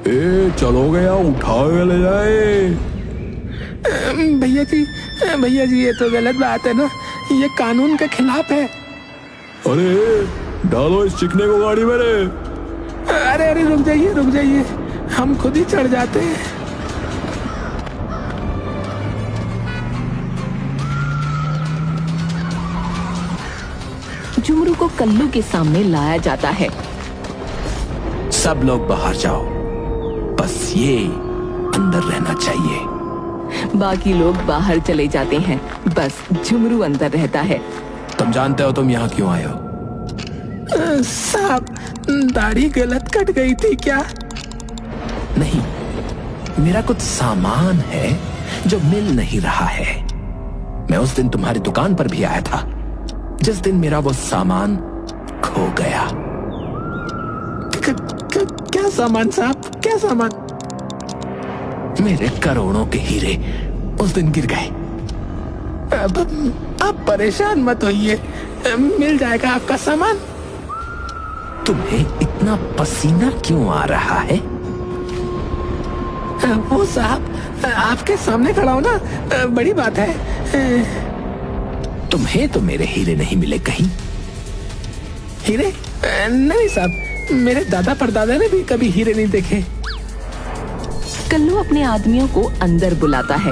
ए चलो गया, उठा के ले जाए। भैया जी ये तो गलत बात है ना, ये कानून के खिलाफ है। अरे डालो इस चिकने को गाड़ी में रे। अरे रुक जाइए, हम खुद ही चढ़ जाते हैं। झुमरू को कल्लू के सामने लाया जाता है। सब लोग बाहर जाओ, बस ये अंदर रहना चाहिए। बाकी लोग बाहर चले जाते हैं, बस झुमरू अंदर रहता है। तुम जानते हो तुम यहाँ क्यों आए हो? साहब, दाढ़ी गलत कट गई थी क्या? नहीं, मेरा कुछ सामान है जो मिल नहीं रहा है। मैं उस दिन तुम्हारी दुकान पर भी आया था, जिस दिन मेरा वो सामान खो गया। क्या सामान साहब, क्या सामान? मेरे करोड़ों के हीरे उस दिन गिर गए। अब आप परेशान मत होइए, मिल जाएगा आपका सामान। तुम्हें इतना पसीना क्यों आ रहा है? वो साहब आपके सामने खड़ा हो ना, बड़ी बात है। तुम्हें तो मेरे हीरे नहीं मिले कहीं? हीरे? नहीं साहब, मेरे दादा परदादा ने भी कभी हीरे नहीं देखे। कल्लू अपने आदमियों को अंदर बुलाता है।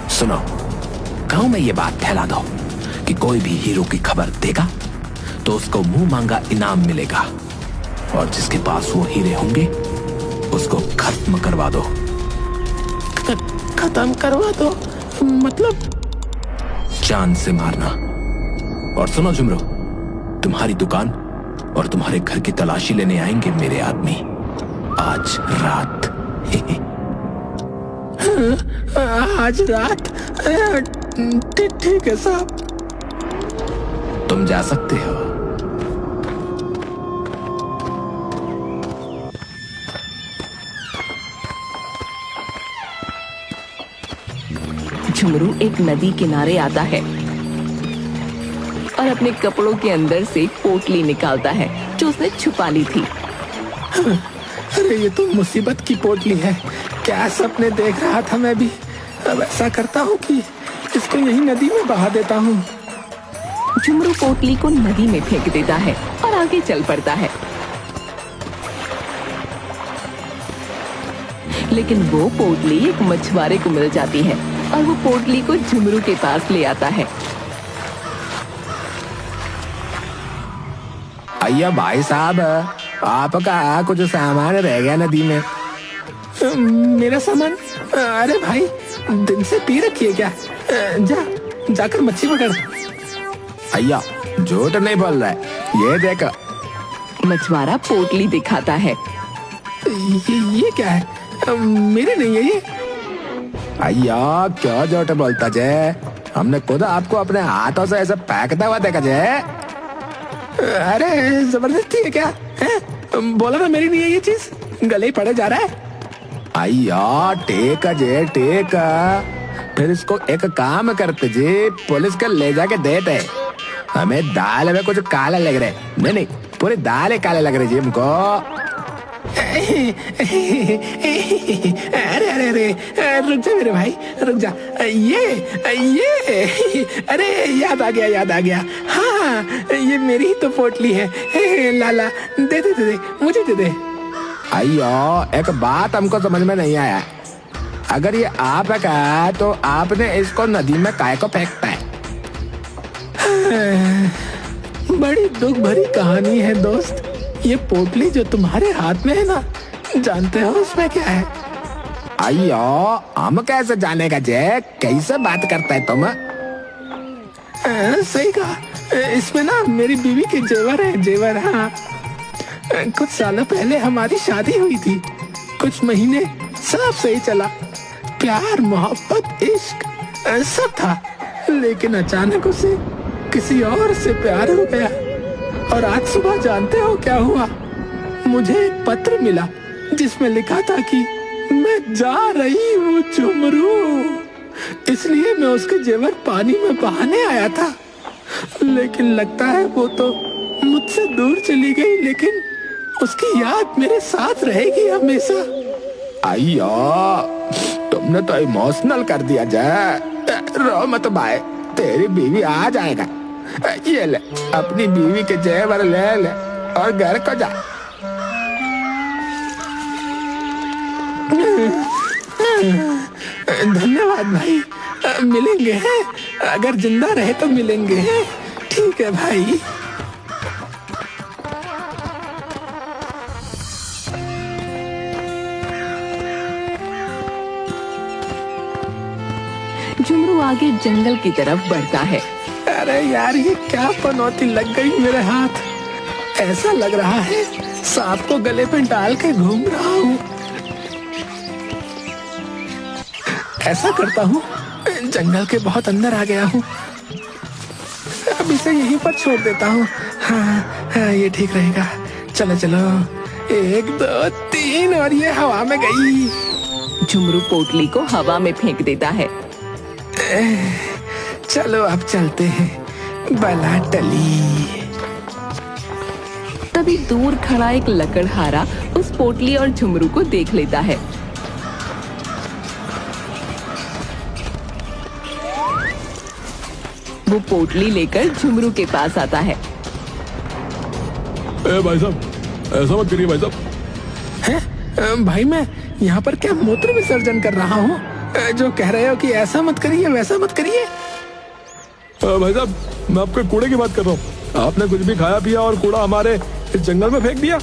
सुनो, गांव में ये बात फैला दो कि कोई भी हीरो की खबर देगा तो उसको मुंह मांगा इनाम मिलेगा, और जिसके पास वो हीरे होंगे उसको खत्म करवा दो। खत्म करवा दो मतलब? जान से मारना। और सुनो झुमरू, तुम्हारी दुकान और तुम्हारे घर की तलाशी लेने आएंगे मेरे आदमी आज रात। आज रात? ठीक है साहब। तुम जा सकते हो। झुमरू एक नदी किनारे आता है और अपने कपड़ों के अंदर से पोटली निकालता है जो उसने छुपा ली थी। अरे ये तो मुसीबत की पोटली है, क्या सपने देख रहा था मैं भी। अब ऐसा करता हूँ कि इसको यही नदी में बहा देता हूँ। झुमरू पोटली को नदी में फेंक देता है और आगे चल पड़ता है, लेकिन वो पोटली एक मछुआरे को मिल जाती है और वो पोटली को झुमरू के पास ले आता है। अय्या भाई साहब, आपका कुछ सामान रह गया नदी में। मेरा सामान? अरे भाई, दिन से पी रखी है क्या? जाकर मच्छी पकड़। अय्या झूठ नहीं बोल रहा है, ये देख। मछुआरा पोटली दिखाता है। ये क्या है? मेरे नहीं है ये। अय्या क्या झूठ बोलता जे, हमने खुद आपको अपने हाथों से ऐसे फेंकता हुआ देखा जे। अरे जबरदस्ती है क्या? है? बोला ना मेरी नहीं है ये चीज, गले ही पड़े जा रहा है। अय्या टेक जे टेक, फिर इसको एक काम करते जी, पुलिस के ले जाके देते। हमें दाल में कुछ काले लग रहे। नहीं, पूरी दाल ही काले लग रही जी हमको। अरे रुक जा मेरे भाई, रुक जा। ये अरे याद आ गया। हाँ, ये मेरी ही तो पोटली है। लाला दे, मुझे दे दे। अय्यो एक बात हमको समझ में नहीं आया, अगर ये आपका है तो आपने इसको नदी में काहे को फेंकता है? बड़ी दुख भरी कहानी है दोस्त। ये पोटली जो तुम्हारे हाथ में है ना, जानते हो उसमें क्या है? अय्यो हम कैसे जानेगा जे, कैसे बात करता है तुम? सही कहा, इसमें ना मेरी बीवी के जेवर है, जेवर। हाँ, कुछ सालों पहले हमारी शादी हुई थी। कुछ महीने सब सही चला, प्यार मोहब्बत इश्क सब था, लेकिन अचानक उसे किसी और से प्यार हो गया। और आज सुबह जानते हो क्या हुआ? मुझे एक पत्र मिला जिसमें लिखा था कि मैं जा रही हूँ झुमरू। इसलिए मैं उसके जेवर पानी में बहाने आया था, लेकिन लगता है वो तो मुझसे दूर चली गई। लेकिन उसकी याद मेरे साथ रहेगी हमेशा। अयो, तुमने तो इमोशनल कर दिया जय। रो मत भाई, तेरी बीवी आ जाएगा। ये ले, अपनी बीवी के जेवर ले ले और घर को जा। धन्यवाद भाई, मिलेंगे हैं, अगर जिंदा रहे तो मिलेंगे हैं। ठीक है भाई। झुमरू आगे जंगल की तरफ बढ़ता है। अरे यार, ये क्या पनौती लग गई मेरे हाथ। ऐसा लग रहा है सांप को गले पे डाल के घूम रहा हूँ। ऐसा करता हूँ, जंगल के बहुत अंदर आ गया हूँ। अब इसे यहीं पर छोड़ देता हूँ। हाँ, ये ठीक रहेगा। चलो चलो, 1 2 3 और ये हवा में गई। झुमरू पोटली को हवा में फेंक देता है। चलो अब चलते हैं, बला टली। तभी दूर खड़ा एक लकड़हारा उस पोटली और झुमरू को देख लेता है। वो पोटली लेकर झुमरू के पास आता है। भाई साहब, ऐसा मत करिए भाई साहब। हैं? भाई, मैं यहाँ पर क्या मूत्र विसर्जन कर रहा हूँ? जो कह रहे हो कि ऐसा मत करिए वैसा मत करिए। भाई साहब, मैं आपके कूड़े की बात कर रहा हूँ। आपने कुछ भी खाया पिया और कूड़ा हमारे इस जंगल में फेंक दिया।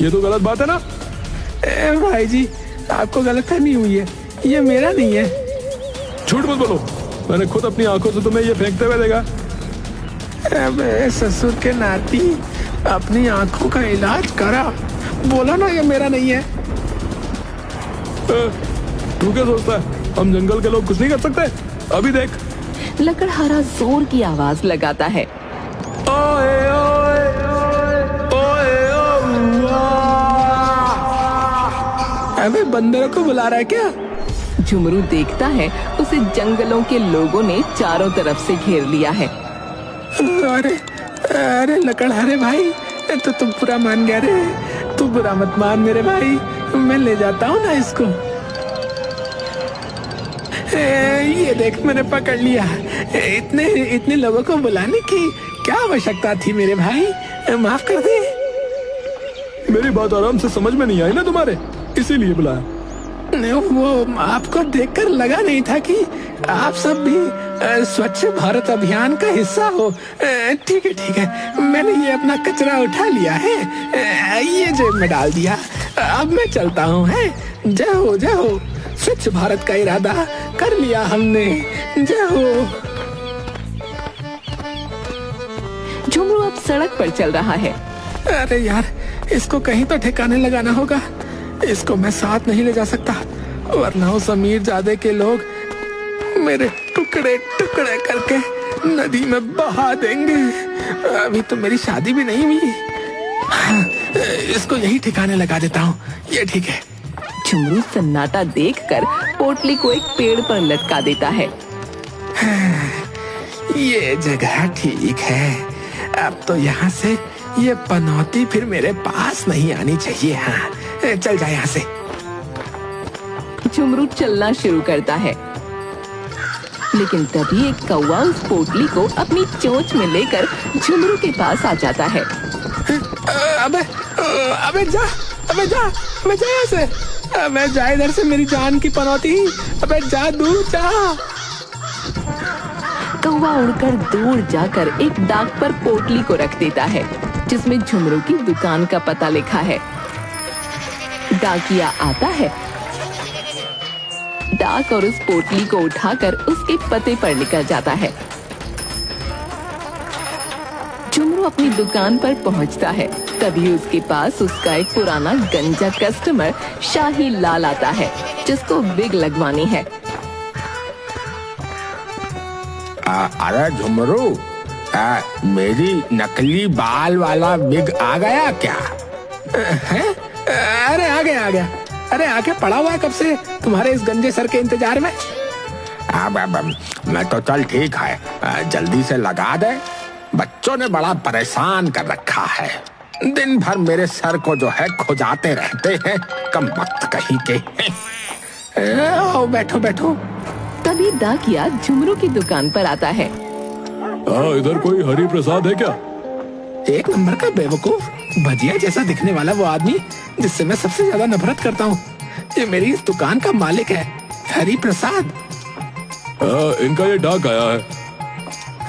ये तो गलत बात है ना। भाई जी, आपको गलतफहमी हुई है, ये मेरा नहीं है। झूठ मत बोलो, मैंने खुद अपनी आंखों से तुम्हें ये फेंकते हुए देखा। अबे ससुर के नाती, अपनी आंखों का इलाज करा। बोला ना ये मेरा नहीं है। तू क्या सोचता है, हम जंगल के लोग कुछ नहीं कर सकते? अभी देख। लकड़हारा जोर की आवाज लगाता है। ओए ओए ओए ओए। अबे बंदरों को बुला रहा है क्या? झुमरू देखता है उसे जंगलों के लोगों ने चारों तरफ से घेर लिया है। अरे अरे लकड़हारे भाई, तो तुम बुरा मान गया रे। तू बुरा मत मान मेरे भाई, मैं ले जाता हूँ ना इसको। ये देख, मैंने पकड़ लिया। इतने लोगों को बुलाने की क्या आवश्यकता थी मेरे भाई? माफ कर दे। मेरी बात आराम से समझ में नहीं आई ना तुम्हारे, इसीलिए बुलाया। वो आपको देखकर लगा नहीं था कि आप सब भी स्वच्छ भारत अभियान का हिस्सा हो। ठीक है, मैंने ये अपना कचरा उठा लिया है, ये जेब में डाल दिया। अब मैं चलता हूँ। है, जय हो जय हो। स्वच्छ भारत का इरादा कर लिया हमने। जय हो। झुमरू अब सड़क पर चल रहा है। अरे यार, इसको कहीं तो ठिकाने लगाना होगा। इसको मैं साथ नहीं ले जा सकता, वरना उस अमीर जादे के लोग मेरे टुकड़े टुकड़े करके नदी में बहा देंगे। अभी तो मेरी शादी भी नहीं हुई। हाँ, इसको यही ठिकाने लगा देता हूँ, ये ठीक है। झुमरू सन्नाटा देखकर पोटली को एक पेड़ पर लटका देता है। ये जगह ठीक है। अब तो यहाँ से ये पनौती फिर मेरे पास नहीं आनी चाहिए। हाँ, चल जा यहाँ से। झुमरू चलना शुरू करता है, लेकिन तभी एक कौवा उस पोटली को अपनी चोंच में लेकर झुमरू के पास आ जाता है। अबे जा यहाँ से। अबे जा इधर से मेरी जान की पनौती। अबे जा, दूर जा। कौवा उड़कर दूर जाकर एक डाक पर पोटली को रख देता है, जिसमें झुमरू की दुकान का पता लिखा है। डाकिया आता है, डाक और उस पोटली को उठाकर उसके पते पर निकल जाता है। झुमरू अपनी दुकान पर पहुंचता है, तभी उसके पास उसका एक पुराना गंजा कस्टमर शाही लाल आता है, जिसको विग लगवानी है। अरे झुमरू, मेरी नकली बाल वाला विग आ गया क्या? है? अरे आ गया। अरे आके पड़ा हुआ है कब से तुम्हारे इस गंजे सर के इंतजार में। मैं तो चल ठीक है, जल्दी से लगा दे, बच्चों ने बड़ा परेशान कर रखा है। दिन भर मेरे सर को जो है खुजाते रहते हैं, कम वक्त कहीं के। आओ बैठो बैठो। तभी डाकिया झुमरू की दुकान पर आता है। इधर कोई हरि प्रसाद है क्या? एक नंबर का बेवकूफ, भजिया जैसा दिखने वाला वो आदमी जिससे मैं सबसे ज्यादा नफरत करता हूँ, ये मेरी इस दुकान का मालिक है, हरि प्रसाद। इनका ये डाक आया है।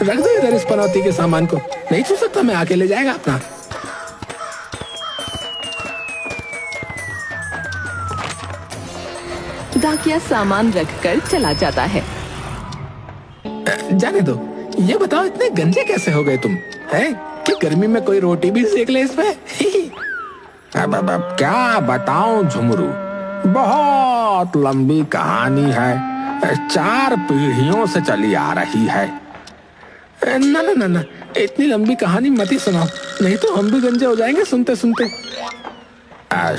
रख दो इधर इस पनौती के सामान को, नहीं छू सकता मैं, आके ले जाएगा अपना। डाकिया सामान रखकर चला जाता है। जाने दो, ये बताओ इतने गंजे कैसे हो गए तुम, हैं? कि गर्मी में कोई रोटी भी सेक ले इसमें? अब क्या बताऊं झुमरू, बहुत लंबी कहानी है, 4 पीढ़ियों से चली आ रही है। ना ना ना ना, इतनी लंबी कहानी मत ही सुनाओ, नहीं तो हम भी गंजे हो जाएंगे सुनते सुनते।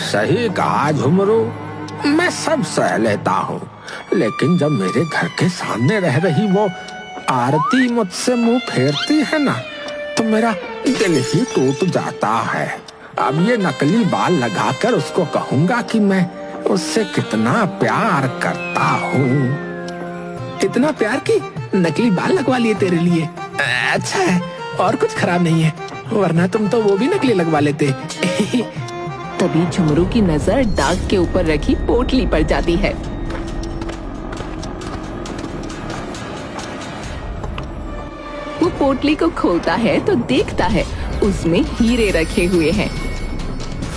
सही कहा झुमरू, मैं सब सह लेता हूँ, लेकिन जब मेरे घर के सामने रह रही वो आरती मुझसे मुंह फेरती है ना, तो मेरा दिल ही टूट जाता है। अब ये नकली बाल लगाकर उसको कहूंगा कि मैं उससे कितना प्यार करता हूँ। इतना प्यार कि नकली बाल लगवा लिए तेरे लिए? अच्छा है, और कुछ खराब नहीं है, वरना तुम तो वो भी नकली लगवा लेते। तभी झुमरू की नजर डाक के ऊपर रखी पोटली पर जाती है। वो पोटली को खोलता है तो देखता है उसमें हीरे रखे हुए हैं।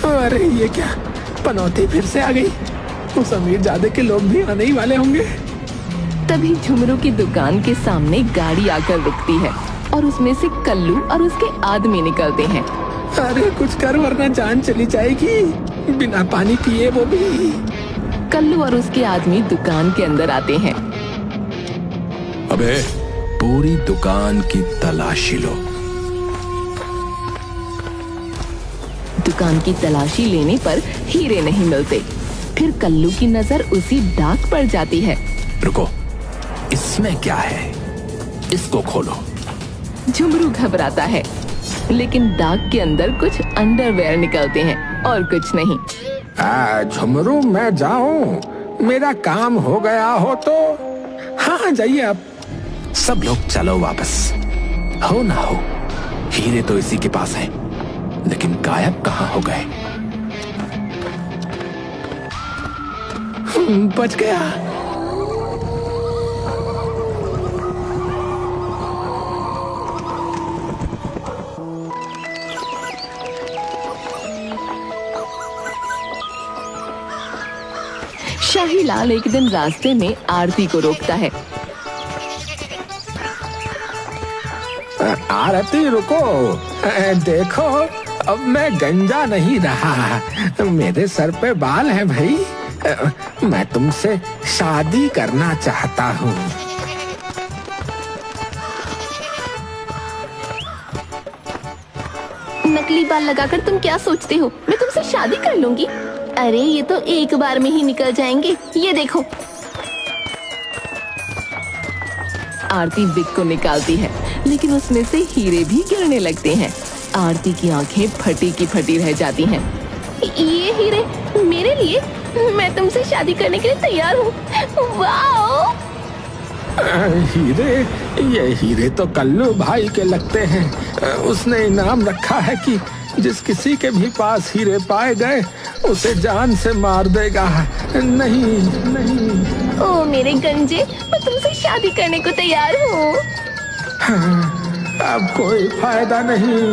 अरे ये क्या, पनौती फिर से आ गई। उस अमीर जादे के लोग भी आने ही वाले होंगे। तभी झुमरू की दुकान के सामने गाड़ी आकर रुकती है और उसमें से कल्लू और उसके आदमी निकलते हैं। अरे कुछ कर वरना जान चली जाएगी, बिना पानी पिए वो भी। कल्लू और उसके आदमी दुकान के अंदर आते हैं। अबे पूरी दुकान की तलाशी लो। दुकान की तलाशी लेने पर हीरे नहीं मिलते। फिर कल्लू की नजर उसी डाक पर जाती है। रुको, इसमें क्या है, इसको खोलो। झुमरू घबराता है, लेकिन डाक के अंदर कुछ अंडरवेयर निकलते हैं और कुछ नहीं। झुमरू मैं जाऊं, मेरा काम हो गया हो तो? हाँ जाइए आप। सब लोग चलो वापस। हो ना हो, हीरे तो इसी के पास हैं, लेकिन गायब कहाँ हो गए? बच गया। शाही लाल एक दिन रास्ते में आरती को रोकता है। आरती रुको, देखो अब मैं गंजा नहीं रहा, मेरे सर पे बाल हैं भाई। मैं तुमसे शादी करना चाहता हूँ। नकली बाल लगाकर तुम क्या सोचते हो मैं तुमसे शादी कर लूंगी? अरे ये तो एक बार में ही निकल जाएंगे, ये देखो। आरती विग को निकालती है, लेकिन उसमें से हीरे भी गिरने लगते हैं। आरती की आंखें फटी की फटी रह जाती हैं। ये हीरे मेरे लिए? मैं तुमसे शादी करने के लिए तैयार हूँ। वाओ! हीरे, ये हीरे तो कल्लू भाई के लगते हैं। उसने इनाम रखा है कि जिस किसी के भी पास हीरे पाए गए उसे जान से मार देगा। नहीं नहीं। ओ मेरे गंजे, मैं तुमसे शादी करने को तैयार हूँ। अब कोई फायदा नहीं,